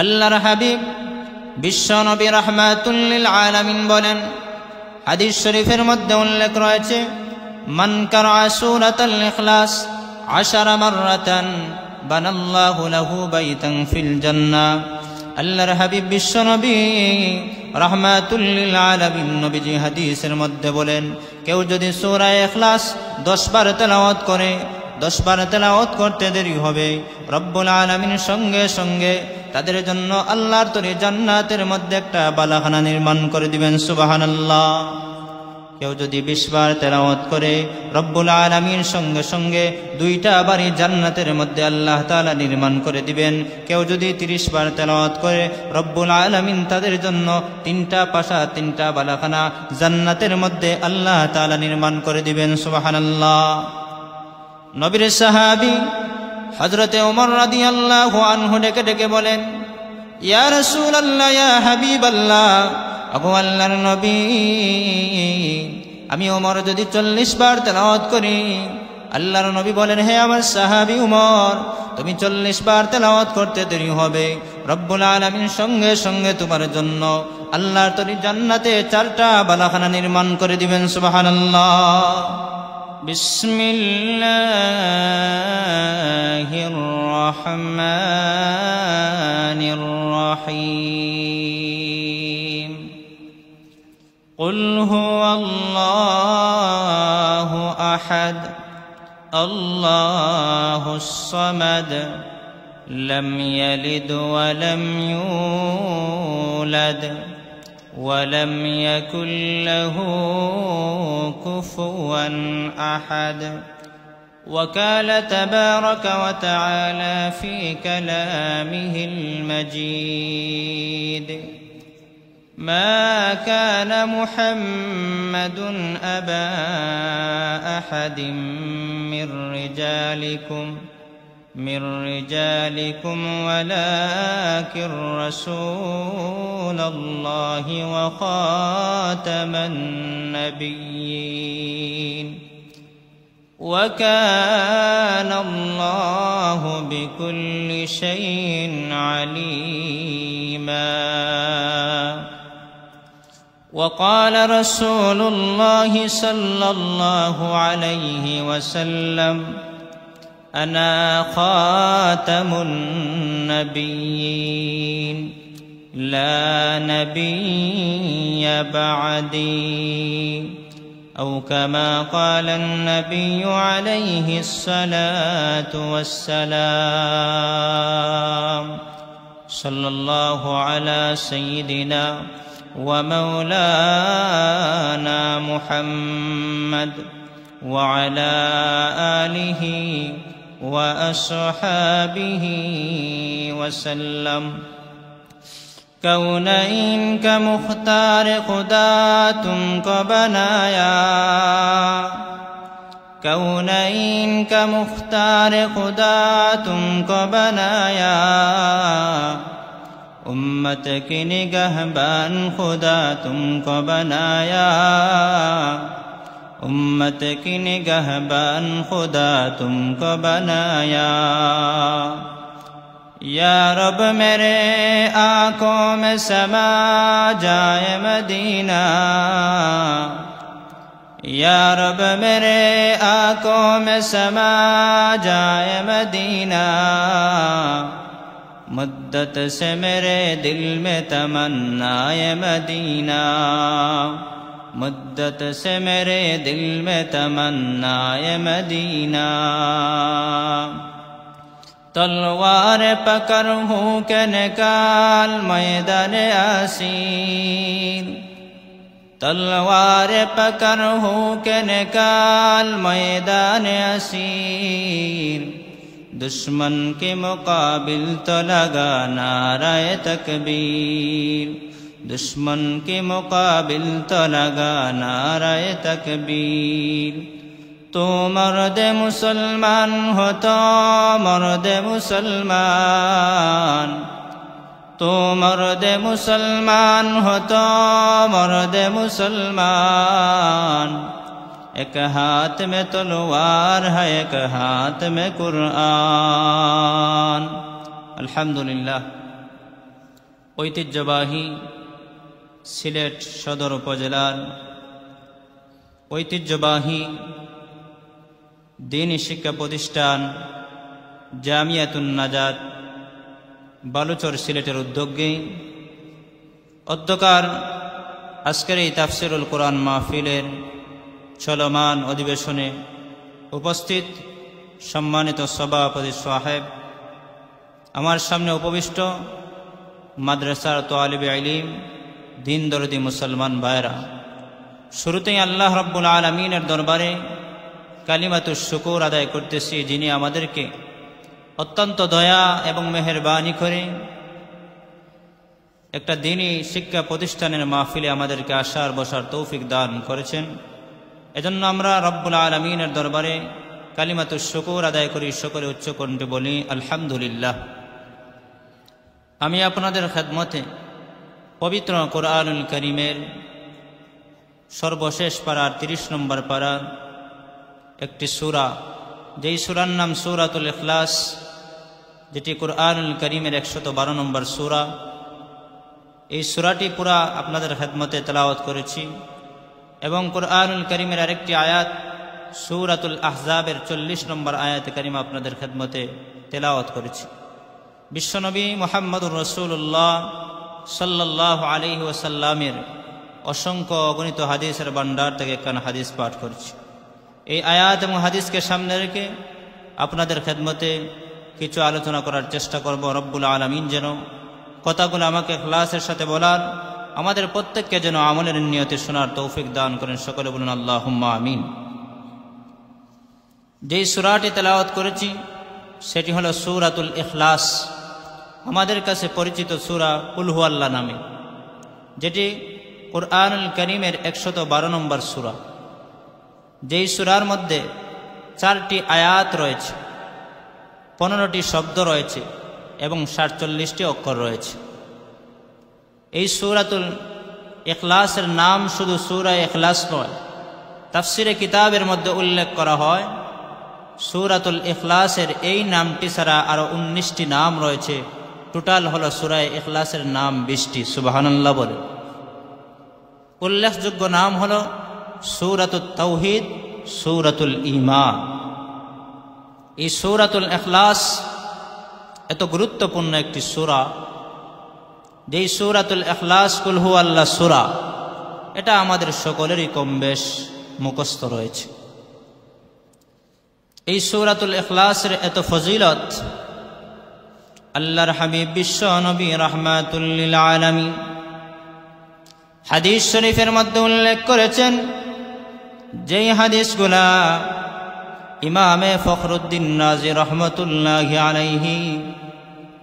আল্লাহর হাবিব বিশ্বনবী রাহমাতুল লিল আলামিন বলেন, হাদিস শরীফের মধ্যে উল্লেখ রয়েছে, মান কারা সূরাতুল ইখলাস 10 মাররাতান বানাল্লাহু লাহু বাইতান ফিল জান্নাহ। আল্লাহর হাবিব বিশ্বনবী রাহমাতুল লিল আলামিন নবীজি হাদিসের মধ্যে বলেন, কেউ যদি সূরা ইখলাস 10 বার তেলাওয়াত করে, 10 বার তেলাওয়াত করতে দেরি হবে, রব্বুল আলামিন সঙ্গে সঙ্গে তাদের জন্য আল্লাহর তৈরি জান্নাতের মধ্যে একটা বালাখানা নির্মাণ করে দিবেন। সুবহানাল্লাহ। কেউ যদি 20 বার তেলাওয়াত করে, রব্বুল আলামিন সঙ্গে সঙ্গে 2টা বাড়ি জান্নাতের মধ্যে আল্লাহ তাআলা নির্মাণ করে দিবেন। কেউ যদি 30 বার তেলাওয়াত করে, রব্বুল আলামিন তাদের জন্য 3টা পাশা 3টা বালাখানা জান্নাতের মধ্যে আল্লাহ তাআলা নির্মাণ করে দিবেন। সুবহানাল্লাহ। নবীর সাহাবী হযরতে ওমর রাদিয়াল্লাহু আনহু ডেকে ডেকে বলেন, ইয়া রাসূলুল্লাহ, ইয়া হাবিবাল্লাহ, আবু আল্লাহর নবী, আমি ওমর যদি 40 বার তেলাওয়াত করি। আল্লাহর নবী বলেন, হে আমার সাহাবী ওমর, তুমি 40 বার তেলাওয়াত করতে দেরি হবে, রব্বুল আলামিন সঙ্গে সঙ্গে তোমার জন্য আল্লাহর তৈরি জান্নাতে 4টা বালাখানা নির্মাণ করে দিবেন। সুবহানাল্লাহ। বিসমিল্লাহির রহমানির রহিম। قل هو الله أحد الله الصمد لم يلد ولم يولد ولم يكن له كفوا أحد. وقال تبارك وتعالى في كلامه المجيد: ما كان محمد أبا أحد من رجالكم ولكن رسول الله وخاتم النبيين وكان الله بكل شيء عليما. وقال رسول الله صلى الله عليه وسلم: أنا خاتم النبيين لا نبي بعدي، أو كما قال النبي عليه الصلاة والسلام. صلى الله على سيدنا ومولانا محمد وعلى آله وأصحابه وسلم. کونین کا مختار خدا تم کو بنایا، کونین کا مختار خدا تم کو بنایا، امت کی نگہبان خدا تم کو بنایا، امت کی نگہبان خدا تم کو بنایا. یا رب میرے آنکھوں میں سما جائے مدینہ، یا رب میرے آنکھوں میں سما جائے مدینہ، مدت سے میرے دل میں تمنا مدینہ، مدت سے میرے دل میں تمنا مدینہ. تلوار پکڑ ہوں کہ نکال میدان اسیر، تلوار پکڑ ہوں کہ نکال میدان اسیر، دشمن کے مقابل تو لگا نعرہ تکبیر، دشمن کے مقابل تو لگا نعرہ تکبیر. تو مرد مسلمان ہو تو مرد مسلمان، تو مرد مسلمان ہو تو مرد مسلمان، ایک ہاتھ میں تلوار ہے ایک ہاتھ میں قرآن. الحمدللہ. ঐতিহ্যবাহী সিলেট সদর উপজেলার ঐতিহ্যবাহী দ্বীনী শিক্ষা প্রতিষ্ঠান জামিয়াতুন নাজাত বালুচর সিলেটের উদ্যোগে অধ্যকার আজকের এই তাফসিরুল কোরআন মাহফিলের চলমান অধিবেশনে উপস্থিত সম্মানিত সভাপতি সাহেব, আমার সামনে উপবিষ্ট মাদ্রাসার তালিবে ইলম দিন দরদি মুসলমান ভাইরা, শুরুতেই আল্লাহ রাব্বুল আলামিনের দরবারে কালিমাতুশ শুকর আদায় করতেছি, যিনি আমাদেরকে অত্যন্ত দয়া এবং মেহেরবানি করে একটা দ্বীনী শিক্ষা প্রতিষ্ঠানের মাহফিলে আমাদেরকে আসার বসার তৌফিক দান করেছেন। এজন্য আমরা রব্বুল আলামিনের দরবারে কালিমাতুশ শুকর আদায় করি, সকলে উচ্চ কণ্ঠে বলি আলহামদুলিল্লাহ। আমি আপনাদের খেদমতে পবিত্র কোরআনুল কারীমের সর্বশেষ পারার 30 নম্বর পারার একটি সূরা, যেই সূরার নাম সূরাতুল ইখলাস, যেটি কোরআনুল কারীমের 112 নম্বর সূরা। এই সূরাটি পুরা আপনাদের খেদমতে তেলাওয়াত করেছি এবং কোরআনুল কারীমের আরেকটি আয়াত সূরাতুল আহজাবের 40 নম্বর আয়াতে কারিমা আপনাদের খেদমতে তেলাওয়াত করেছি। বিশ্বনবী মুহাম্মদুর রাসূলুল্লাহ সাল্লাল্লাহু আলাইহি ওয়াসাল্লামের অসংখ্য অগণিত হাদিসের ভান্ডার থেকে একখান হাদিস পাঠ করেছি। এই আয়াত এবং হাদিসকে সামনে রেখে আপনাদের খেদমতে কিছু আলোচনা করার চেষ্টা করব। রব্বুল আলামিন যেন কথাগুলো আমাকে ইখলাসের সাথে বলার, আমাদের প্রত্যেককে যেন আমলের নিয়তে শোনার তৌফিক দান করেন। সকলে বলুন আল্লাহুম্মা আমিন। যেই সূরাটি তেলাওয়াত করেছি সেটি হলো সূরাতুল ইখলাস, আমাদের কাছে পরিচিত সূরা কুল হুয়াল্লাহ নামে, যেটি কোরআনুল কারীমের 112 নম্বর সূরা। যেই সূরার মধ্যে 4টি আয়াত রয়েছে, 15টি শব্দ রয়েছে এবং 47টি অক্ষর রয়েছে। এই সূরাতুল ইখলাসের নাম শুধু সূরা ইখলাস নয়, তাফসিরে কিতাবের মধ্যে উল্লেখ করা হয় সূরাতুল ইখলাসের এই নামটি ছাড়া আরো 19টি নাম রয়েছে। টোটাল হলো সূরা ইখলাসের নাম 20টি। সুবহানাল্লাহ বলে। উল্লেখযোগ্য নাম হলো সূরাতুত তাওহীদ, সূরাতুল ঈমান। এই সূরাতুল ইখলাস এত গুরুত্বপূর্ণ একটি সূরা, যেই সূরাতুল ইখলাস কুল হুয়াল্লাহ সূরা, এটা আমাদের সকলেরই কম বেশ মুখস্থ রয়েছে। এই সূরাতুল ইখলাসের এত ফজিলত আল্লাহর হাবিব বিশ্ব নবী রাহমাতুল লিল আলামিন হাদিস শরীফের মধ্যে উল্লেখ করেছেন। যেই হাদিসগুলা ইমামে ফখরুদ্দীন রাজি রহমতুল্লাহি আলাইহি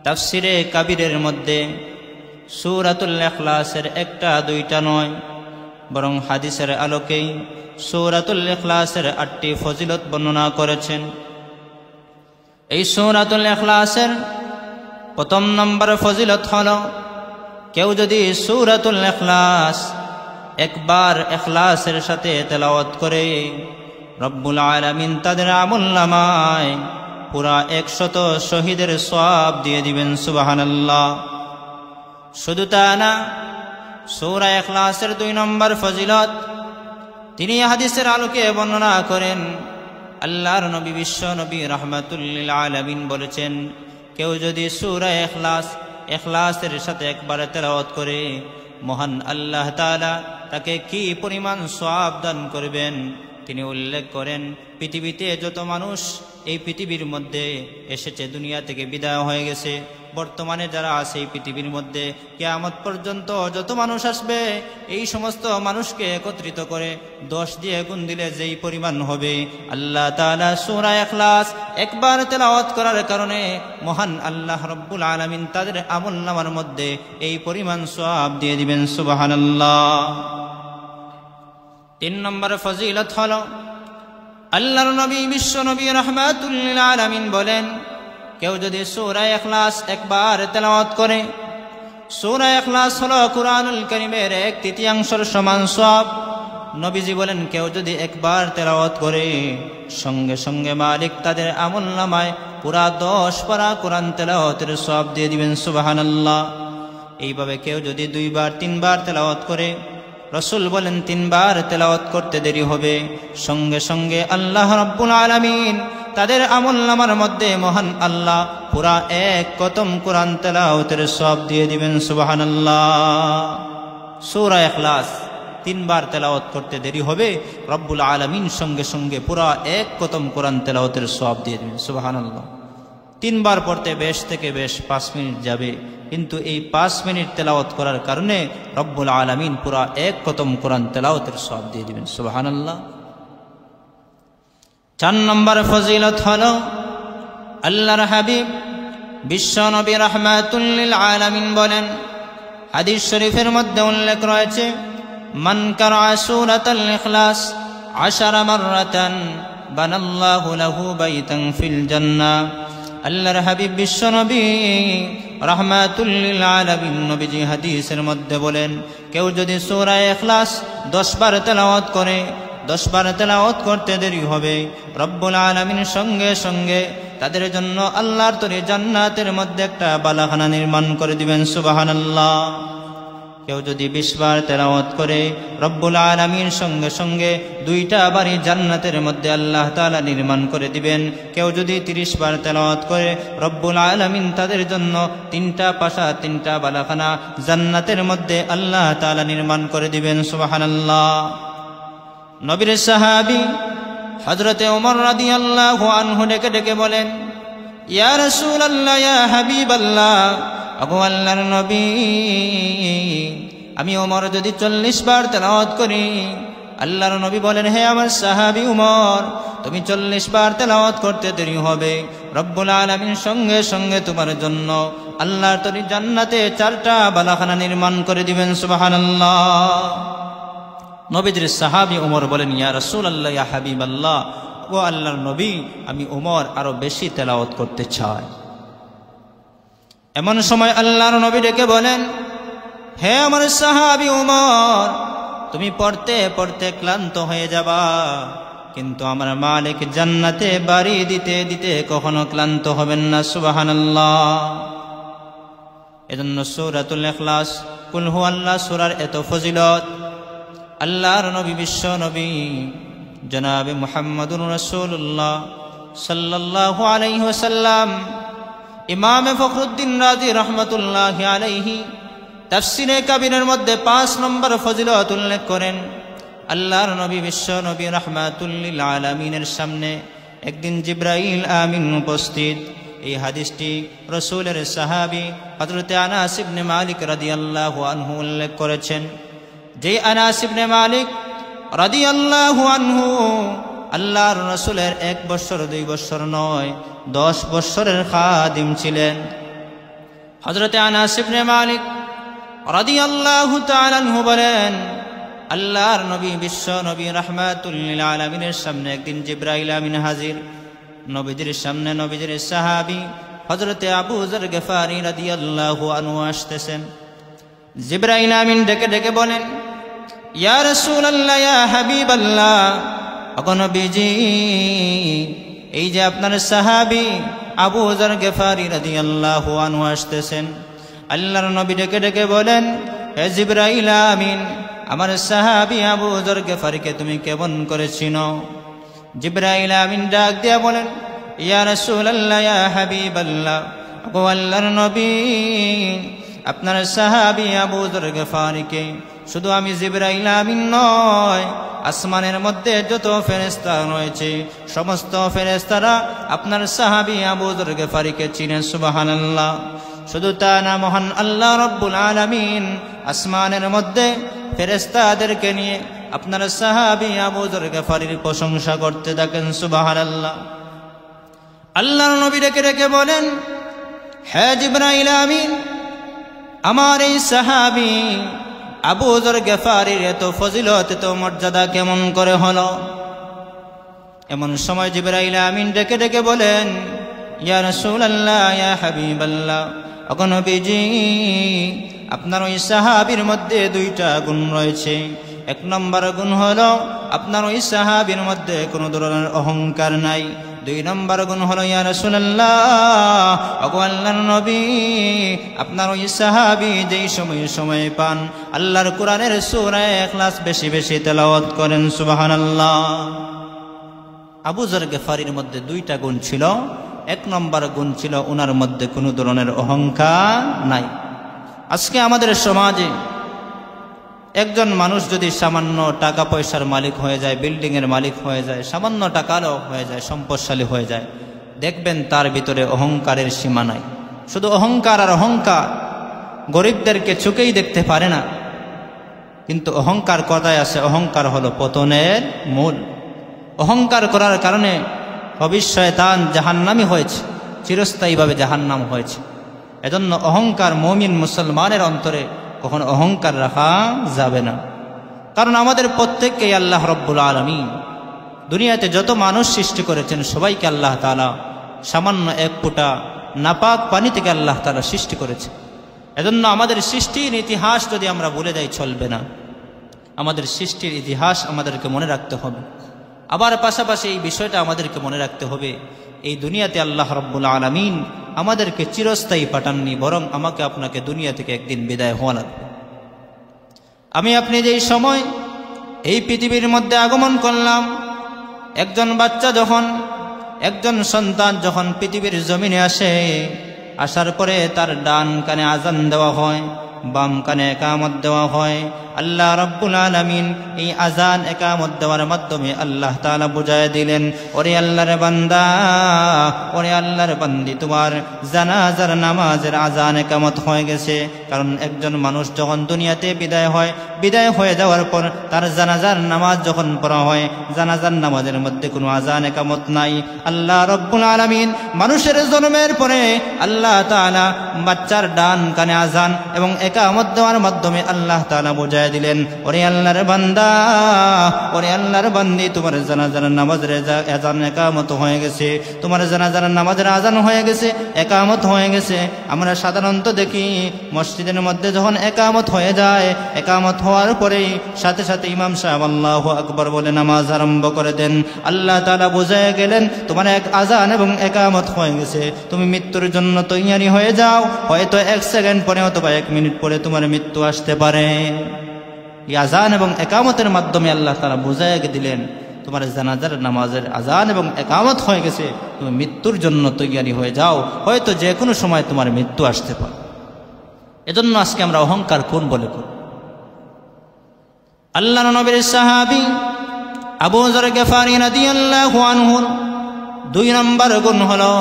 তাফসিরে কাবীরের মধ্যে সূরাতুল ইখলাসের একটা দুইটা নয়, বরং হাদিসের আলোকেই সূরাতুল ইখলাসের 8টি ফজিলত বর্ণনা করেছেন। এই সূরাতুল ইখলাসের প্রথম নম্বর ফজিলত হলো, কেউ যদি সূরাতুল ইখলাস একবার ইখলাসের সাথে তেলাওয়াত করে, রব্বুল আলামিন তাদের আমলনামায় পুরা 100 শহীদের সওয়াব দিয়ে দিবেন। সুবহানাল্লাহ। শুধু তা না, সূরা ইখলাসের 2 নম্বর ফজিলত তিনি হাদিসের আলোকে বর্ণনা করেন। আল্লাহর নবী বিশ্ব নবী রাহমাতুল লিল আলামিন বলেছেন, কেউ যদি সূরা ইখলাসের সাথে একবার তেলাওয়াত করে, মহান আল্লাহ তাআলা তাকে কি পরিমাণ সওয়াব দান করবেন তিনি উল্লেখ করেন। পৃথিবীতে যত মানুষ এই পৃথিবীর মধ্যে এসেছে, দুনিয়া থেকে বিদায় হয়ে গেছে, বর্তমানে যারা আছে এই পৃথিবীর মধ্যে, কিয়ামত পর্যন্ত যত মানুষ আসবে, এই সমস্ত মানুষকে একত্রিত করে 10 দিয়ে গুণ দিলে যেই পরিমাণ হবে, আল্লাহ তাআলা সূরা ইখলাস একবার তেলাওয়াত করার কারণে মহান আল্লাহ রব্বুল আলামিন তাদের আমলনামার মধ্যে এই পরিমাণ সওয়াব দিয়ে দিবেন। সুবহানাল্লাহ। 3 নম্বর ফজিলত হলো, আল্লাহর নবী বিশ্ব নবী রাহমাতুল লিল আলামিন বলেন, কেউ যদি সূরা ইখলাস একবার তেলাওয়াত করে, সূরা ইখলাস হলো কুরআনুল কারীমের 1/3 সমান সওয়াব। নবীজি বলেন, কেউ যদি একবার তেলাওয়াত করে, সঙ্গে সঙ্গে মালিক তাদের আমলনামায় পুরা 10 পারা কোরআন তেলাওয়াতের সওয়াব দিয়ে দিবেন। সুবহানাল্লাহ। এইভাবে কেউ যদি 2 বার 3 বার তেলাওয়াত করে, রাসূল বলেন 3 বার তেলাওয়াত করতে দেরি হবে, সঙ্গে সঙ্গে আল্লাহ রাব্বুল আলামিন তাদের আমলনামার মধ্যে মহান আল্লাহ পুরা 1 খতম কোরআন তেলাওয়াতের সওয়াব দিয়ে দিবেন। সুবহানাল্লাহ। সূরা ইখলাস 3 বার তেলাওয়াত করতে দেরি হবে, রব্বুল আলামিন সঙ্গে সঙ্গে পুরা 1 খতম কোরআন তেলাওয়াতের সওয়াব দিয়ে দিবেন। সুবহানাল্লাহ। 3 বার পড়তে বেশ থেকে বেশ 5 মিনিট যাবে, কিন্তু এই 5 মিনিট তেলাওয়াত করার কারণে রব্বুল আলামিন পুরা 1 খতম কোরআন তেলাওয়াতের সওয়াব দিয়ে দিবেন। সুবহানাল্লাহ। 4 নম্বর ফজিলত হলো আল্লাহর হাবিব বিশ্ব নবী রাহমাতুল লিল আলামিন বলেন, হাদিস শরীফের মধ্যে উল্লেখ রয়েছে, মান কারা সূরাতুল ইখলাস 10 মাররাতান বানাল্লাহু লাহু বাইতান ফিল জান্নাহ। আল্লাহর হাবিব বিশ্ব নবী রাহমাতুল লিল আলামিন নবীজি হাদিসের মধ্যে বলেন, কেউ যদি সূরা ইখলাস 10 বার তেলাওয়াত করে, 10 বার তেলাওয়াত করতে দেরি হবে, রব্বুল আলামিন সঙ্গে সঙ্গে তাদের জন্য আল্লাহর তৈরি জান্নাতের মধ্যে একটা বালাখানা নির্মাণ করে দিবেন। সুবহানাল্লাহ। কেউ যদি 20 বার তেলাওয়াত করে, রব্বুল আলামিন সঙ্গে সঙ্গে 2টা বাড়ি জান্নাতের মধ্যে আল্লাহ তাআলা নির্মাণ করে দিবেন। কেউ যদি 30 বার তেলাওয়াত করে, রব্বুল আলামিন তাদের জন্য 3টা পাশা 3টা বালাখানা জান্নাতের মধ্যে আল্লাহ তাআলা নির্মাণ করে দিবেন। সুবহানাল্লাহ। নবীর সাহাবী হযরতে ওমর রাদিয়াল্লাহু আনহু ডেকে ডেকে বলেন, ইয়া রাসূলুল্লাহ, ইয়া হাবিবাল্লাহ, আগো আল্লাহর নবী, আমি ওমর যদি 40 বার তেলাওয়াত করি। আল্লাহর নবী বলেন, হে আমার সাহাবী ওমর, তুমি 40 বার তেলাওয়াত করতে দেরি হবে, রব্বুল আলামিন সঙ্গে সঙ্গে তোমার জন্য আল্লাহর তৈরি জান্নাতে 4টা বালাখানা নির্মাণ করে দিবেন। সুবহানাল্লাহ। নবীজির সাহাবী ওমর বলেন, ইয়া রাসূলুল্লাহ, ইয়া হাবিবাল্লাহ, ও আল্লাহর নবী, আমি ওমর আরো বেশি তেলাওয়াত করতে চাই। এমন সময় আল্লাহর নবী ডেকে বলেন, হে আমার সাহাবী ওমর, তুমি পড়তে পড়তে ক্লান্ত হয়ে যাবা, কিন্তু আমার মালিক জান্নাতে বাড়ি দিতে দিতে কখনো ক্লান্ত হবেন না। সুবহানাল্লাহ। এজন্য সূরাতুল ইখলাস, কুল হুয়াল্লাহ সূরার এত ফজিলত। আল্লাহর নবী বিশ্ব নবী জনাবে মুহাম্মদুর রাসূলুল্লাহ সাল্লাল্লাহু আলাইহি ওয়াসাল্লাম ইমাম ফখরুদ্দিন রাজি রহমাতুল্লাহি আলাইহি তাফসিরে কাবীরের মধ্যে 5 নম্বর ফজিলত উল্লেখ করেন। আল্লাহর নবী বিশ্ব নবী রাহমাতুল লিল আলামিনের সামনে একদিন জিবরাইল আমিন উপস্থিত। এই হাদিসটি রাসূলের সাহাবী হযরত আনাস ইবনে মালিক রাদিয়াল্লাহু আনহু উল্লেখ করেছেন। যে আনাস ইবনে মালিক রাদিয়াল্লাহু আনহু আল্লাহর রাসূলের 1 বছর 2 বছর নয় 10 বছরের খাদিম ছিলেন। হযরত আনাস ইবনে মালিক রাদিয়াল্লাহু তাআলা আনহু বলেন, আল্লাহর নবী বিশ্ব নবী রাহমাতুল লিল আলামিনের সামনে একদিন জিবরাইল আমিন হাজির। নবীজির সামনে নবীজির সাহাবী হযরত আবু যর গফারি রাদিয়াল্লাহু আনহু আসতেছেন। জিবরাইল আমিন ডেকে ডেকে বলেন, ইয়া রাসূলুল্লাহ, ইয়া হাবিবাল্লাহ, ওগো নবীজি, এই যে আপনার সাহাবী আবু যর গফারি রাদিয়াল্লাহু আনহু আসতেছেন। আল্লাহর নবী ডেকে ডেকে বলেন, হে জিবরাইল আমিন, আমার সাহাবী আবু যর গফারিকে তুমি কেমন করে চিনো? জিবরাইল আমিন ডাক দিয়া বলেন, ইয়া রাসূলুল্লাহ, ইয়া হাবিবাল্লাহ, ওগো আল্লাহর নবী, আপনার সাহাবী আবু যর গফারিকে শুধু আমি জিবরাইল আমিন নয়, আসমানের মধ্যে যত ফেরেশতা রয়েছে সমস্ত ফেরেশতারা আপনার সাহাবী আবু যর গফারিকে চিনে। সুবহানাল্লাহ। শুধু তা না, মহান আল্লাহ রাব্বুল আলামিন আসমানের মধ্যে ফেরেশতাদেরকে নিয়ে আপনার সাহাবী আবু যর গফারির প্রশংসা করতে থাকেন। সুবহানাল্লাহ। আল্লাহর নবী ডেকে ডেকে বলেন, হে জিবরাইল আমিন, আমার এই সাহাবী আবু যর গফারির এত ফজিলত এত মর্যাদা কেমন করে হলো? এমন সময় জিবরাইল আমিন ডেকে ডেকে বলেন, ইয়া রাসূলুল্লাহ, ইয়া হাবিবাল্লাহ, ওগো নবীজি, আপনার ওই সাহাবীর মধ্যে 2টা গুণ রয়েছে। 1 নম্বর গুণ হলো আপনার ওই সাহাবীর মধ্যে কোনো ধরনের অহংকার নাই। দুই নম্বর গুণ হলো ইয়া রাসূলুল্লাহ, ওগো আল্লাহর নবী, আপনার ওই সাহাবী যেই সময় পান আল্লাহর কোরআনের সূরা ইখলাস বেশি বেশি তেলাওয়াত করেন। সুবহানাল্লাহ। আবু যর গিফারীর মধ্যে দুইটা গুণ ছিল। এক নম্বর গুণ ছিল ওনার মধ্যে কোনো ধরনের অহংকার নাই। আজকে আমাদের সমাজে একজন মানুষ যদি সামান্য টাকা পয়সার মালিক হয়ে যায়, বিল্ডিংয়ের মালিক হয়ে যায়, সামান্য টাকারও হয়ে যায়, সম্পদশালী হয়ে যায়, দেখবেন তার ভিতরে অহংকারের সীমা নাই। শুধু অহংকার আর অহংকার। গরিবদেরকে চোখেই দেখতে পারে না, কিন্তু অহংকার কথায় আছে, অহংকার হলো পতনের মূল। অহংকার করার কারণে শয়তান জাহান্নামী হয়েছে, চিরস্থায়ীভাবে জাহান্নাম হয়েছে। এজন্য অহংকার মুমিন মুসলমানের অন্তরে কখনো অহংকার রাখা যাবে না। কারণ আমাদের প্রত্যেককেই আল্লাহ রব্বুল আলামিন দুনিয়াতে যত মানুষ সৃষ্টি করেছেন সবাইকে আল্লাহ তাআলা সামান্য এক ফোঁটা নাপাক পানি থেকে আল্লাহ তাআলা সৃষ্টি করেছে। এজন্য আমাদের সৃষ্টির ইতিহাস যদি আমরা ভুলে যাই চলবে না। আমাদের সৃষ্টির ইতিহাস আমাদেরকে মনে রাখতে হবে। আবার পাশাপাশি এই বিষয়টা আমাদেরকে মনে রাখতে হবে, এই দুনিয়াতে আল্লাহ রব্বুল আলামিন আমাদেরকে চিরস্থায়ী পাঠাননি, বরং আমাকে আপনাকে দুনিয়া থেকে একদিন বিদায় হওয়া লাগবে। আমি আপনি যেই সময় এই পৃথিবীর মধ্যে আগমন করলাম, একজন বাচ্চা যখন, একজন সন্তান যখন পৃথিবীর জমিনে আসে, আসার পরে তার ডান কানে আজান দেওয়া হয়, বাম কানে ইকামত দেওয়া হয়। আল্লাহ রাব্বুল আলামিন এই আজান ইকামত দেওয়ার মাধ্যমে আল্লাহ তাআলা বুঝায় দিলেন, ওরে আল্লাহর বান্দা, ওরে আল্লাহর বান্দি, তোমার জানাজার নামাজের আজান ইকামত হয়ে গেছে। কারণ একজন মানুষ যখন দুনিয়াতে বিদায় হয়, বিদায় হয়ে যাওয়ার পর তার জানাজার নামাজ যখন পড়া হয়, জানাজার নামাজের মধ্যে কোনো আজান ইকামত নাই। আল্লাহ রাব্বুল আলামিন মানুষের জন্মের পরে আল্লাহ তাআলা বাচ্চার ডান কানে আজান এবং ইকামত দেওয়ার মাধ্যমে আল্লাহ তাআলা বুঝায় দিলেন, ওরে আল্লাহর বান্দা, ওরে আল্লাহর বান্দি, তোমার জানাজার নামাজের আজান ইকামত হয়ে গেছে, তোমার জানাজার নামাজের আজান হয়ে গেছে, ইকামত হয়ে গেছে। আমরা সাধারণত দেখি মসজিদের মধ্যে যখন ইকামত হয়ে যায়, ইকামত হওয়ার পরে সাথে সাথে ইমাম সাহেব আল্লাহু আকবার বলে নামাজ আরম্ভ করে দেন। আল্লাহ তাআলা বুঝায় গেলেন, তোমার এক আজান এবং ইকামত হয়ে গেছে, তুমি মৃত্যুর জন্য তৈয়ারি হয়ে যাও। হয়তো 1 সেকেন্ড পরে অথবা 1 মিনিট পরে তোমার মৃত্যু আসতে পারে। এই আজান এবং ইকামতের মাধ্যমে আল্লাহ তাআলা বুঝায় দিলেন, তোমার জানাজার নামাজের আজান এবং ইকামত হয়ে গেছে, তুমি মৃত্যুর জন্য তৈয়ারি হয়ে যাও, হয়তো যে কোনো সময় তোমার মৃত্যু আসতে পারে। এজন্য আজকে আমরা অহংকার কোন বলে করি। আল্লাহর নবীর সাহাবী আবু যর গিফারী রাদিয়াল্লাহু আনহু 2 নম্বর গুণ হলো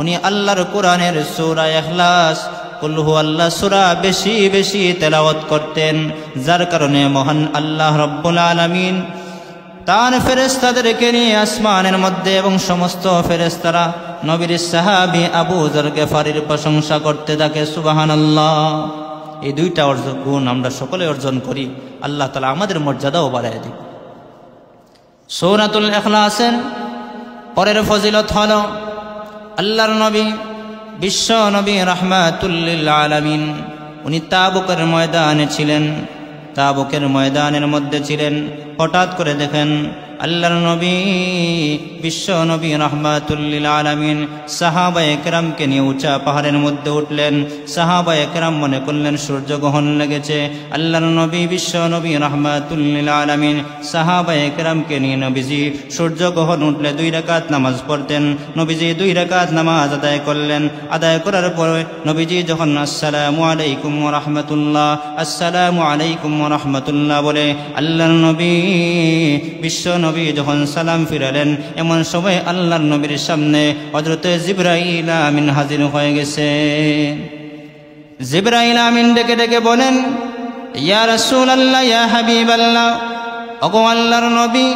উনি আল্লাহর কোরআনের সূরা ইখলাস, কুল হুয়াল্লাহ সূরা বেশি বেশি তেলাওয়াত করতেন, যার কারণে মহান আল্লাহ রব্বুল আলামিন তার ফেরেশতাদেরকে নিয়ে আসমানের মধ্যে এবং সমস্ত ফেরেশতারা নবীর সাহাবী আবু যর গিফারীর প্রশংসা করতে থাকে। সুবহানাল্লাহ। এই 2টা গুণ আমরা সকলে অর্জন করি, আল্লাহ তাআলা আমাদের মর্যাদাও বাড়ায় দিন। সূরাতুল ইখলাসের পরের ফজিলত হলো আল্লাহর নবী বিশ্ব নবী রাহমাতুল লিল আলামিন উনি তাবুকের ময়দানে ছিলেন। তাবুকের ময়দানের মধ্যে ছিলেন, হঠাৎ করে দেখেন আল্লাহর নবী বিশ্ব নবী রাহমাতুল লিল আলামিন সাহাবায়ে কেরামকে নিয়ে উঁচা পাহাড়ের মধ্যে উঠলেন। সাহাবায়ে কেরাম মনে করলেন সূর্যগ্রহণ লেগেছে। আল্লাহর নবী বিশ্ব নবী রাহমাতুল লিল আলামিন সাহাবায়ে কেরামকে নিয়ে নবীজি সূর্যগ্রহণ উঠলে 2 রাকাত নামাজ পড়তেন। নবীজি 2 রাকাত নামাজ আদায় করলেন। আদায় করার পরে নবীজি যখন আসসালামু আলাইকুম ওয়া রাহমাতুল্লাহ, আসসালামু আলাইকুম ওয়া রাহমাতুল্লাহ বলে আল্লাহর নবী বিশ্ব নবী যখন সালাম ফিরালেন, এমন সময় আল্লাহর নবীর সামনে হযরত জিবরাইল আমিন হাজির হয়ে গেছে। জিবরাইল আমিন ডেকে ডেকে বলেন, ইয়া রাসূলুল্লাহ, ইয়া হাবিবাল্লাহ, ওগো আল্লাহর নবী,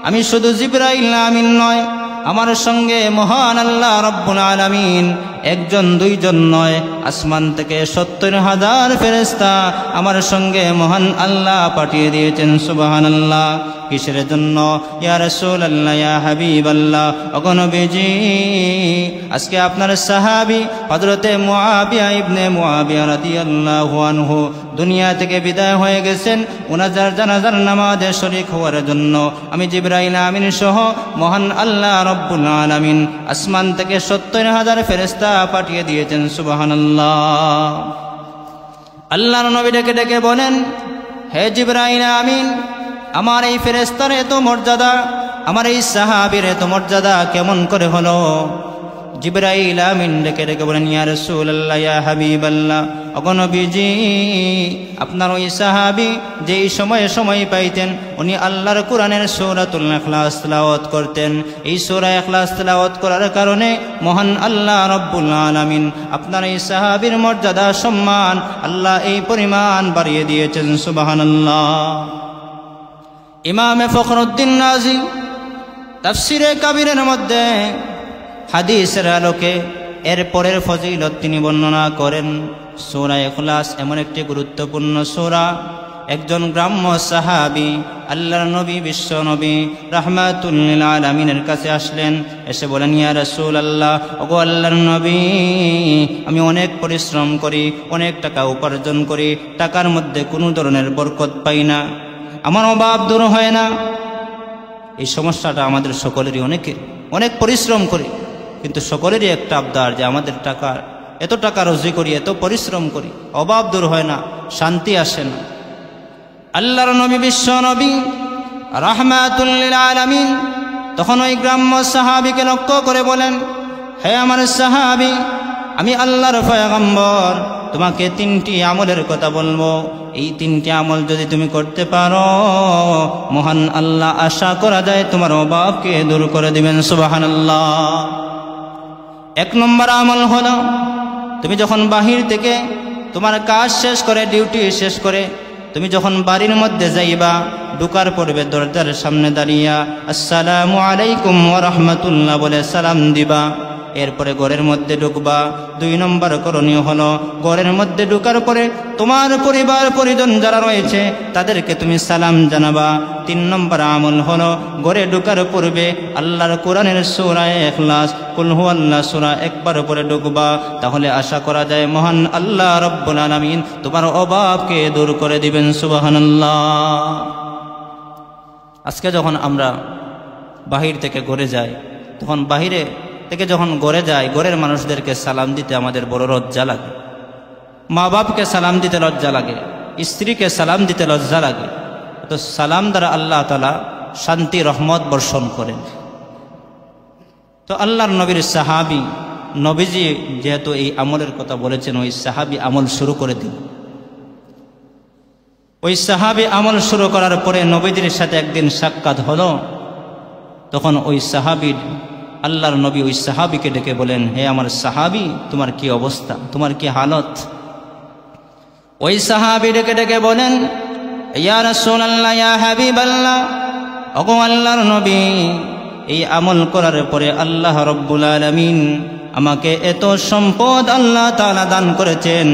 আমি শুধু জিবরাইল আমিন নয়, আমার সঙ্গে মহান আল্লাহ রব্বুল আলামিন 1 জন 2 জন নয়, আসমান থেকে 70,000 ফেরেশতা আমার সঙ্গে মহান আল্লাহ পাঠিয়ে দিয়েছেন। সুবহানাল্লাহ। কিসের জন্য? ইয়া রাসূলুল্লাহ, ইয়া হাবিবাল্লাহ, ওগো নবীজি, আজকে আপনার সাহাবী হযরতে মুআবিয়া ইবনে মুআবিয়া রাদিয়াল্লাহু আনহু দুনিয়া থেকে বিদায় হয়ে গেছেন। ওনার জানাজার নামাজে শরীক হওয়ার জন্য আমি জিবরাইল আমিন সহ মহান আল্লাহ রব্বুল আলামিন আসমান থেকে 70,000 ফেরেশতা পাঠিয়ে দিয়েছেন। সুবহানাল্লাহ। আল্লাহর নবী ডেকে ডেকে বলেন, হে জিবরাইল আমিন, আমার এই ফেরেশতার এত মর্যাদা, আমার এই সাহাবীর এত মর্যাদা কেমন করে হলো? জিবরাইল আমিন ডেকে ডেকে বলেন, ইয়া রাসূলুল্লাহ, ইয়া হাবিবাল্লাহ, ওগো নবীজি, আপনার ওই সাহাবী যেই সময় পাইতেন উনি আল্লাহর কোরআনের সূরাতুল ইখলাস তিলাওয়াত করতেন। এই সূরা ইখলাস তিলাওয়াত করার কারণে মহান আল্লাহ রব্বুল আলামিন আপনার এই সাহাবীর মর্যাদা সম্মান আল্লাহ এই পরিমাণ বাড়িয়ে দিয়েছেন। সুবহানাল্লাহ। ইমামে ফখরুদ্দিন রাজি তাফসিরে কাবীরের মধ্যে হাদিসের আলোকে এর পরের ফজিলত তিনি বর্ণনা করেন। সূরা ইখলাস এমন একটি গুরুত্বপূর্ণ সূরা, একজন গ্রাম্য সাহাবী আল্লাহর নবী বিশ্ব নবী রাহমাতুল লিল আলামিনের কাছে আসলেন। এসে বলেন, ইয়া রাসূলুল্লাহ, ওগো আল্লাহর নবী, আমি অনেক পরিশ্রম করি, অনেক টাকা উপার্জন করি, টাকার মধ্যে কোনো ধরনের বরকত পাই না, আমার অভাব দূর হয় না। এই সমস্যাটা আমাদের সকলেরই, অনেক পরিশ্রম করি, কিন্তু সকলেরই একটা আবদার যে আমাদের এত টাকা রুজি করি, এত পরিশ্রম করি, অভাব দূর হয় না, শান্তি আসে না। আল্লাহর নবী বিশ্ব নবী রাহমাতুল লিল আলামিন তখন ওই গ্রাম্য সাহাবীকে লক্ষ্য করে বলেন, হে আমার সাহাবী, আমি আল্লাহর পয়গম্বর তোমাকে 3টি আমলের কথা বলবো। এই 3টি আমল যদি তুমি করতে পারো, মহান আল্লাহ আশা করা যায় তোমার অভাবকে দূর করে দিবেন। সুবহানাল্লাহ। 1 নম্বর আমল হলো, তুমি যখন বাহির থেকে তোমার কাজ শেষ করে, ডিউটি শেষ করে তুমি যখন বাড়ির মধ্যে যাইবা, ঢোকার পূর্বে দরজার সামনে দাঁড়িয়া আসসালামু আলাইকুম ওয়া রাহমাতুল্লাহ বলে সালাম দিবা। এরপরে ঘরের মধ্যে ঢুকবা। 2 নম্বর করণীয় হলো, ঘরের মধ্যে ঢোকার পরে তোমার পরিবার পরিজন যারা রয়েছে তাদেরকে তুমি সালাম জানাবা। 3 নম্বর আমল হলো, ঘরে ঢোকার পূর্বে আল্লাহর কোরআনের সূরা ইখলাস কুল হুয়াল্লাহ সূরা একবার পরে ঢুকবা। তাহলে আশা করা যায় মহান আল্লাহ রব্বুল আলামিন তোমার অভাবকে দূর করে দিবেন। সুবহানাল্লাহ। আজকে যখন আমরা বাহির থেকে ঘরে যাই, তখন বাহিরে থেকে যখন ঘরে যাই, ঘরের মানুষদেরকে সালাম দিতে আমাদের বড় লজ্জা লাগে, মা বাপকে সালাম দিতে লজ্জা লাগে, স্ত্রীকে সালাম দিতে লজ্জা লাগে। তো সালাম দ্বারা আল্লাহ তাআলা শান্তি রহমত বর্ষণ করেন। তো আল্লাহর নবীর সাহাবী, নবীজি যেহেতু এই আমলের কথা বলেছেন, ওই সাহাবী আমল শুরু করে দিল। ওই সাহাবী আমল শুরু করার পরে নবীজির সাথে একদিন সাক্ষাৎ হলো। তখন ওই সাহাবীর আল্লাহর নবী ওই সাহাবীকে ডেকে বলেন, হে আমার সাহাবী, তোমার কি অবস্থা, তোমার কি হালত? ওই সাহাবী ডেকে ডেকে বলেন, ইয়া রাসূলুল্লাহ, ইয়া হাবিবাল্লাহ, ওগো আল্লাহর নবী, এই আমল করার পরে আল্লাহ রব্বুল আলামিন আমাকে এত সম্পদ আল্লাহ তাআলা দান করেছেন,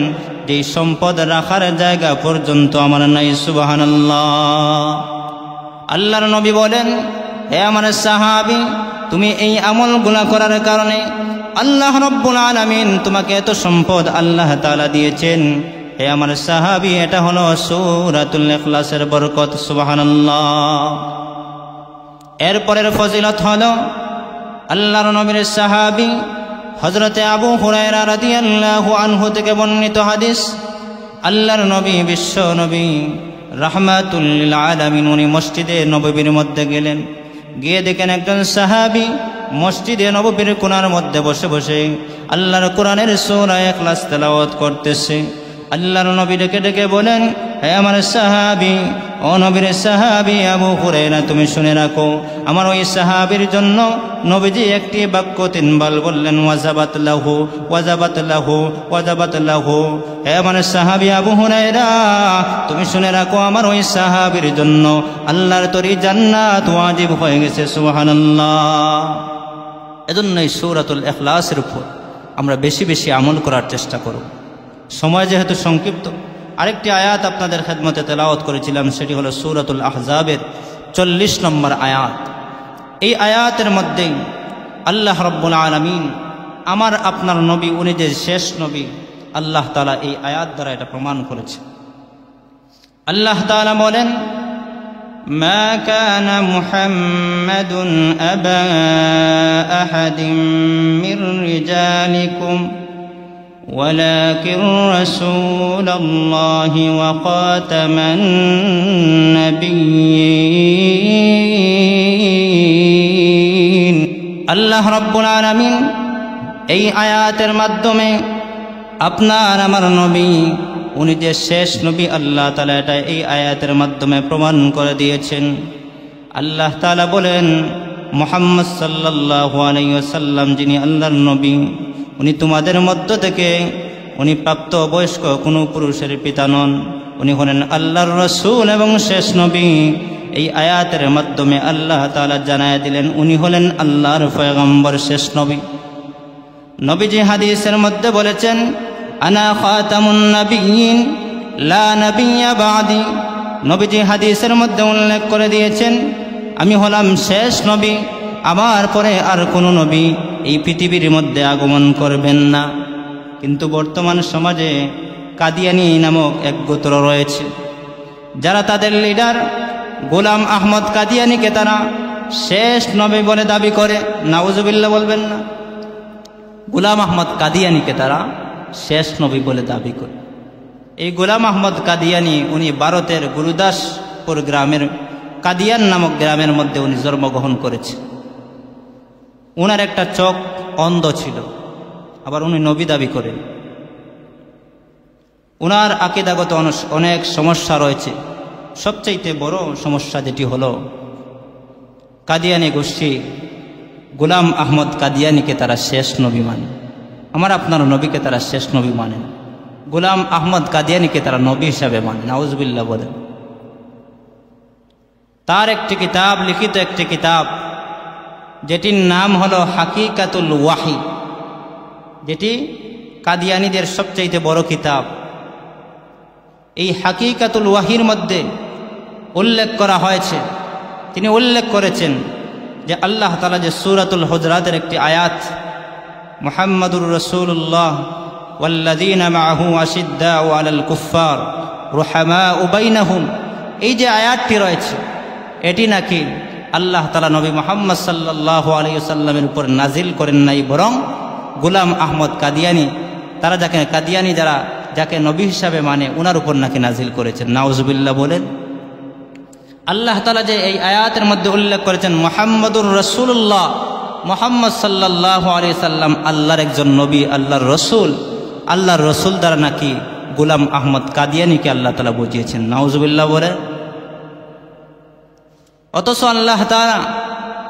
যে সম্পদ রাখার জায়গা পর্যন্ত আমার নাই। সুবহানাল্লাহ। আল্লাহর নবী বলেন, হে আমার সাহাবী, তুমি এই আমলগুলো করার কারণে আল্লাহ রব্বুল আলামিন তোমাকে এত সম্পদ আল্লাহ তাআলা দিয়েছেন। হে আমার সাহাবী, এটা হলো সূরাতুল ইখলাসের বরকত। সুবহানাল্লাহ। এরপরের ফজিলত হলো, আল্লাহর নবীর সাহাবী হযরতে আবু হুরায়রা রাদিয়াল্লাহু আনহু থেকে বর্ণিত হাদিস, আল্লাহর নবী বিশ্ব নবী রাহমাতুল লিল আলামিন উনি মসজিদে নববীর মধ্যে গেলেন। গিয়ে দেখেন একজন সাহাবী মসজিদে নববীর কোণার মধ্যে বসে বসে আল্লাহর কোরআনের সূরা ইখলাস তেলাওয়াত করতেছে। আল্লাহর নবী ডেকে ডেকে বলেন, হে আমার সাহাবী, ও নবীর সাহাবী আবু হুরায়রা, তুমি শুনে রাখো, আমার ওই সাহাবীর জন্য নবীজি একটি বাক্য 3 বার বললেন, ওয়াজাবাত লাহু, ওয়াজাবাত লাহু, ওয়াজাবাত লাহু। হে আমার সাহাবী আবু হুরায়রা, তুমি শুনে রাখো, আমার ওই সাহাবীর জন্য আল্লাহর তরি জান্নাত ওয়াজিব হয়ে গেছে। সুবহানাল্লাহ। এজন্য এই সূরাতুল ইখলাসের উপর আমরা বেশি বেশি আমল করার চেষ্টা করব। সময় যেহেতু সংক্ষিপ্ত, আরেকটি আয়াত আপনাদের খেদমতে তেলাওয়াত করেছিলাম, সেটি হলো সূরাতুল আহজাবের 40 নম্বর আয়াত। এই আয়াতের মধ্যে আল্লাহ রাব্বুল আলামিন আমার আপনার নবী, উনি যে শেষ নবী, আল্লাহ তাআলা এই আয়াত দ্বারা এটা প্রমাণ করেছে। আল্লাহ তাআলা বলেন, মা কানা মুহাম্মাদুন আবা আহাদিম মির রিজালিকুম ওয়ালাকিন রাসূলুল্লাহি ওয়া খাতামান নাবিয়্যিন। আল্লাহ রাব্বুল আলামিন এই আয়াতের মাধ্যমে আপনার আমার নবী, উনি যে শেষ নবী, আল্লাহ তাআলা এটা এই আয়াতের মাধ্যমে প্রমাণ করে দিয়েছেন। আল্লাহ তাআলা বলেন, মুহাম্মদ সাল্লাল্লাহু আলাইহি ওয়াসাল্লাম যিনি আল্লাহর নবী, উনি তোমাদের মধ্য থেকে উনি প্রাপ্ত বয়স্ক কোনো পুরুষের পিতা নন, উনি হলেন আল্লাহর রাসূল এবং শেষ নবী। এই আয়াতের মাধ্যমে আল্লাহ তাআলা জানায় দিলেন উনি হলেন আল্লাহর পয়গম্বর, শেষ নবী। নবীজি হাদিসের মধ্যে বলেছেন, আনা খাতামুন নাবিয়্যিন লা নাবিয়্যা বা'দি। নবীজি হাদিসের মধ্যে উল্লেখ করে দিয়েছেন, আমি হলাম শেষ নবী, আমার পরে আর কোনো নবী এই পৃথিবীর মধ্যে আগমন করবেন না। কিন্তু বর্তমান সমাজে কাদিয়ানী নামক এক গোত্র রয়েছে, যারা তাদের লিডার গোলাম আহমদ কাদিয়ানীকে তারা শেষ নবী বলে দাবি করে। নাউজুবিল্লাহ বলবেন না। গোলাম আহমদ কাদিয়ানীকে তারা শেষ নবী বলে দাবি করে। এই গোলাম আহমদ কাদিয়ানী উনি ভারতের গুরুদাসপুর গ্রামের কাদিয়ান নামক গ্রামের মধ্যে উনি জন্মগ্রহণ করেছে। ওনার একটা চোখ অন্ধ ছিল, আবার উনি নবী দাবি করেন। ওনার আকীদাগত অনেক সমস্যা রয়েছে। সবচাইতে বড় সমস্যা যেটি হলো, কাদিয়ানী গোষ্ঠী গোলাম আহমদ কাদিয়ানীকে তারা শেষ নবী মানে, আমার আপনার নবীকে তারা শেষ নবী মানেন, গোলাম আহমদ কাদিয়ানীকে তারা নবী হিসাবে মানে। নাউজুবিল্লাহ বলেন। তার একটি কিতাব, লিখিত একটি কিতাব, যেটির নাম হলো হাকিকাতুল ওয়াহি, যেটি কাদিয়ানীদের সবচাইতে বড় কিতাব। এই হাকিকাতুল ওয়াহির মধ্যে উল্লেখ করা হয়েছে, তিনি উল্লেখ করেছেন যে আল্লাহ তাআলা যে সূরাতুল হুজরাতের একটি আয়াত, মুহাম্মাদুর রাসূলুল্লাহ ওয়াল্লাযীনা মাআহু আশিদ্দাউ আলাল কুফফার রুহামাউ বাইনাহুম, এই যে আয়াতটি রয়েছে, এটি নাকি আল্লাহ তাআলা নবী মুহাম্মদ সাল্লাল্লাহু আলাইহি ওয়াসাল্লামের উপর নাজিল করেন নাই, বরং গোলাম আহমদ কাদিয়ানী, তারা যাকে কাদিয়ানী যারা যাকে নবী হিসাবে মানে, ওনার উপর নাকি নাজিল করেছেন। নাউজুবিল্লাহ বলেন। আল্লাহ তাআলা যে এই আয়াতের মধ্যে উল্লেখ করেছেন মুহাম্মাদুর রাসূলুল্লাহ, মুহাম্মদ সাল্লাল্লাহু আলাইহি সাল্লাম আল্লাহর একজন নবী, আল্লাহর রসুল, আল্লাহর রসুল দ্বারা নাকি গোলাম আহমদ কাদিয়ানীকে আল্লাহ তাআলা বুঝিয়েছেন। নাউজুবিল্লাহ বলেন। অথচ আল্লাহ তাআলা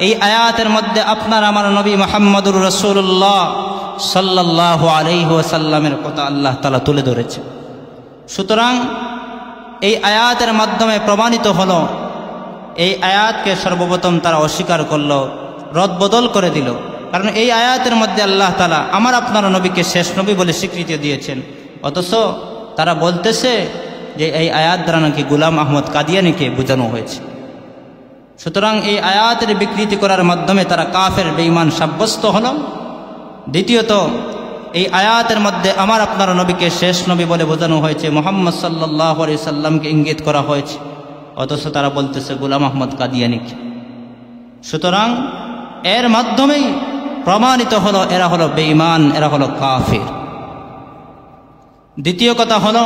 এই আয়াতের মধ্যে আপনার আমার নবী মুহাম্মাদুর রাসূলুল্লাহ সাল্লাল্লাহু আলাইহি ওয়াসাল্লামের কথা আল্লাহ তাআলা তুলে ধরেছে। সুতরাং এই আয়াতের মাধ্যমে প্রমাণিত হলো, এই আয়াতকে সর্বপ্রথম তারা অস্বীকার করলো, রদবদল করে দিল। কারণ এই আয়াতের মধ্যে আল্লাহ তাআলা আমার আপনার নবীকে শেষ নবী বলে স্বীকৃতি দিয়েছেন, অথচ তারা বলতেছে যে এই আয়াত দ্বারা নাকি গোলাম আহমদ কাদিয়ানীকে বোঝানো হয়েছে। সুতরাং এই আয়াতের বিকৃতি করার মাধ্যমে তারা কাফের, বেঈমান সাব্যস্ত হলো। দ্বিতীয়ত, এই আয়াতের মধ্যে আমার আপনার নবীকে শেষ নবী বলে বোঝানো হয়েছে, মুহাম্মদ সাল্লাল্লাহু আলাইহি সাল্লামকে ইঙ্গিত করা হয়েছে, অথচ তারা বলতেছে গোলাম আহমদ কাদিয়ানীকে। সুতরাং এর মাধ্যমেই প্রমাণিত হলো এরা হলো বেঈমান, এরা হলো কাফির। দ্বিতীয় কথা হলো,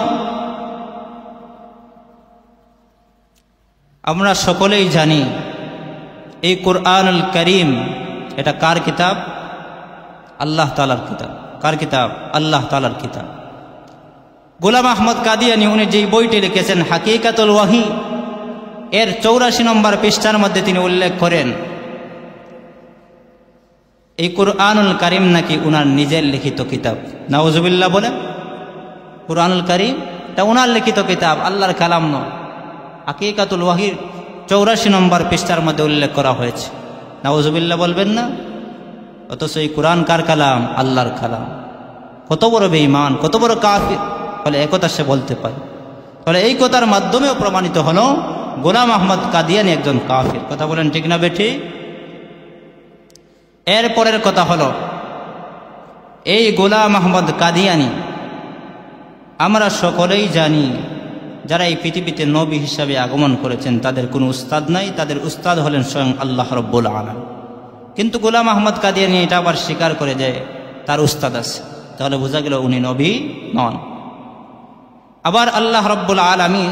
আমরা সকলেই জানি এই কুরআনুল কারীম এটা কার কিতাব? আল্লাহ তাআলার কিতাব। কার কিতাব? আল্লাহ তাআলার কিতাব। গোলাম আহমদ কাদিয়ানী উনি যেই বইটি লিখেছেন হাকিকাতুল ওয়াহি, এর 84 নম্বর পৃষ্ঠার মধ্যে তিনি উল্লেখ করেন এই কুরআনুল কারীম নাকি উনার নিজের লিখিত কিতাব। নাউজুবিল্লাহ বলে। কুরআনুল কারীম এটা উনার লিখিত কিতাব, আল্লাহর কালাম নয়। হাকিকাতুল ওয়াহির 84 নম্বর পৃষ্ঠার মধ্যে উল্লেখ করা হয়েছে। নাউজুবিল্লাহ বলবেন না। অথচ এই কুরআন কার কালাম? আল্লাহর কালাম। কত বড় বেঈমান, কত বড় কাফির, ফলে একথা সে বলতে পারে। ফলে এই কথার মাধ্যমেও প্রমাণিত হলো গোলাম আহমদ কাদিয়ানি একজন কাফির। কথা বলেন ঠিক না বেঠি? এরপরের কথা হলো, এই গোলাম আহমদ কাদিয়ানি আমরা সকলেই জানি, যারা এই পৃথিবীতে নবী হিসাবে আগমন করেছেন তাদের কোনো উস্তাদ নাই, তাদের উস্তাদ হলেন স্বয়ং আল্লাহ রব্বুল আলামিন। কিন্তু গোলাম আহমদ কাদিয়ানি এটা আবার স্বীকার করে যে তার উস্তাদ আছে, তাহলে বোঝা গেল উনি নবী নন। আবার আল্লাহ রব্বুল আলামিন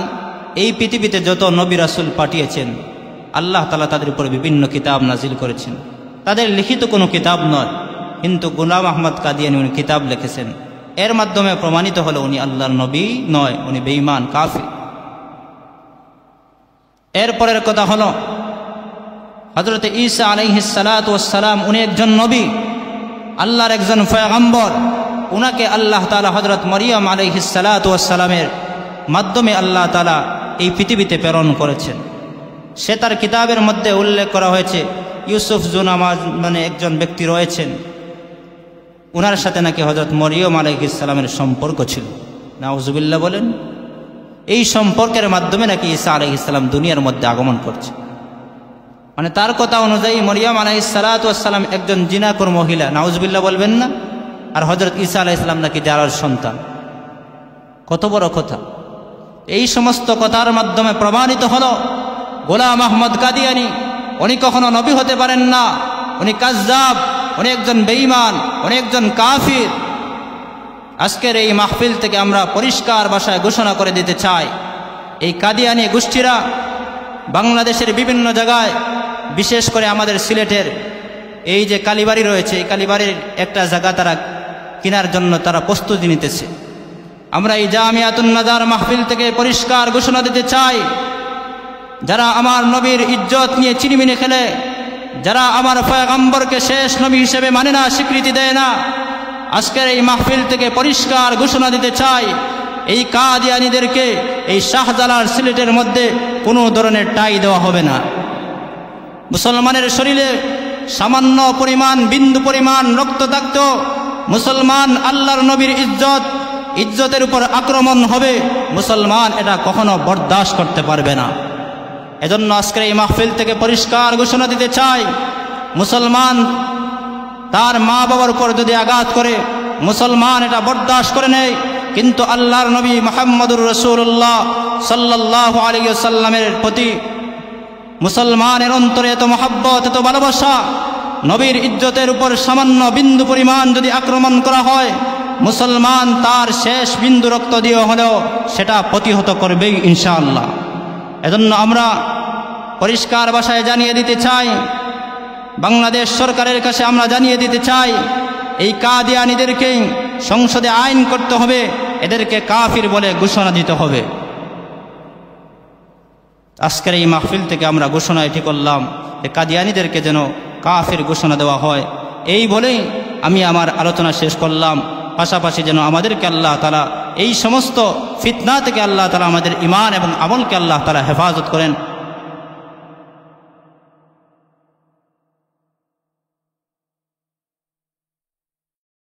এই পৃথিবীতে যত নবী রাসূল পাঠিয়েছেন আল্লাহ তাআলা তাদের উপর বিভিন্ন কিতাব নাজিল করেছেন, তাদের লিখিত কোনো কিতাব নয়, কিন্তু গোলাম আহমদ কাদিয়ানি উনি কিতাব লিখেছেন। এর মাধ্যমে প্রমাণিত হলো উনি আল্লাহর নবী নয়, উনি বেঈমান কাফির। এরপরের কথা হলো, হযরত ঈসা আলাইহিস সালাতু ওয়াস সালাম উনি একজন নবী, আল্লাহর একজন পয়গম্বর। উনাকে আল্লাহ তাআলা হযরত মরিয়ম আলাইহিস সালাতু ওয়াস সালামের মাধ্যমে আল্লাহ তাআলা এই পৃথিবীতে প্রেরণ করেছেন। সে তার কিতাবের মধ্যে উল্লেখ করা হয়েছে ইউসুফ মানে একজন ব্যক্তি রয়েছেন, উনার সাথে নাকি হযরত মরিয়ম আলাইহিস সালামের সম্পর্ক ছিল। নাউজুবিল্লাহ বলেন। এই সম্পর্কের মাধ্যমে নাকি ঈসা আলাইহিস সালাম দুনিয়ার মধ্যে আগমন করছে। মানে তার কথা অনুযায়ী মরিয়ম আলাইহিস সালাতু ওয়াস সালাম একজন জিনাখোর মহিলা, নাউজুবিল্লাহ বলবেন না, আর হযরত ঈসা আলাইহিস সালাম নাকি জারার সন্তান। কত বড় কথা! এই সমস্ত কথার মাধ্যমে প্রমাণিত হলো গোলাম আহমদ কাদিয়ানি উনি কখনো নবী হতে পারেন না, উনি কাযযাব, উনি একজন বেঈমান, উনি একজন কাফির। আজকের এই মাহফিল থেকে আমরা পরিষ্কার ভাষায় ঘোষণা করে দিতে চাই, এই কাদিয়ানি গোষ্ঠীরা বাংলাদেশের বিভিন্ন জায়গায়, বিশেষ করে আমাদের সিলেটের এই যে কালীবাড়ি রয়েছে, এই কালীবাড়ির একটা জায়গা তারা কেনার জন্য তারা প্রস্তুতি নিতেছে। আমরা এই জামিয়াতুন নাজার মাহফিল থেকে পরিষ্কার ঘোষণা দিতে চাই, যারা আমার নবীর ইজ্জত নিয়ে চিনিমিনি খেলে, যারা আমার পয়গম্বরকে শেষ নবী হিসেবে মানে না, স্বীকৃতি দেয় না, আজকের এই মাহফিল থেকে পরিষ্কার ঘোষণা দিতে চাই, এই কাদিয়ানীদেরকে এই শাহজালাল সিলেটের মধ্যে কোনো ধরনের ঠাঁই দেওয়া হবে না। মুসলমানের শরীরে সামান্য পরিমাণ, বিন্দু পরিমাণ রক্ত থাকত, মুসলমান আল্লাহর নবীর ইজ্জতের উপর আক্রমণ হবে, মুসলমান এটা কখনো বরদাস্ত করতে পারবে না। এজন্য আজকের এই মাহফিল থেকে পরিষ্কার ঘোষণা দিতে চাই, মুসলমান তার মা বাবার উপর যদি আঘাত করে, মুসলমান এটা বরদাস্ত করে নেয়, কিন্তু আল্লাহর নবী মুহাম্মদুর রাসূলুল্লাহ সাল্লাল্লাহু আলাইহি ওয়াসাল্লামের প্রতি মুসলমানের অন্তরে এত মহব্বত, এত ভালোবাসা, নবীর ইজ্জতের উপর সামান্য বিন্দু পরিমাণ যদি আক্রমণ করা হয়, মুসলমান তার শেষ বিন্দু রক্ত দিয়ে হলেও সেটা প্রতিহত করবেই ইনশাআল্লাহ। এজন্য আমরা পরিষ্কার ভাষায় জানিয়ে দিতে চাই, বাংলাদেশ সরকারের কাছে আমরা জানিয়ে দিতে চাই, এই কাদিয়ানীদেরকে সংসদে আইন করতে হবে, এদেরকে কাফির বলে ঘোষণা দিতে হবে। আজকের এই মাহফিল থেকে আমরা ঘোষণা এটি করলাম যে কাদিয়ানীদেরকে যেন কাফির ঘোষণা দেওয়া হয়। এই বলেই আমি আমার আলোচনা শেষ করলাম। পাশাপাশি যেন আমাদেরকে আল্লাহ তাআলা এই সমস্ত ফিতনা থেকে আল্লাহ তাআলা আমাদের ঈমান এবং আমলকে আল্লাহ তাআলা হেফাজত করেন।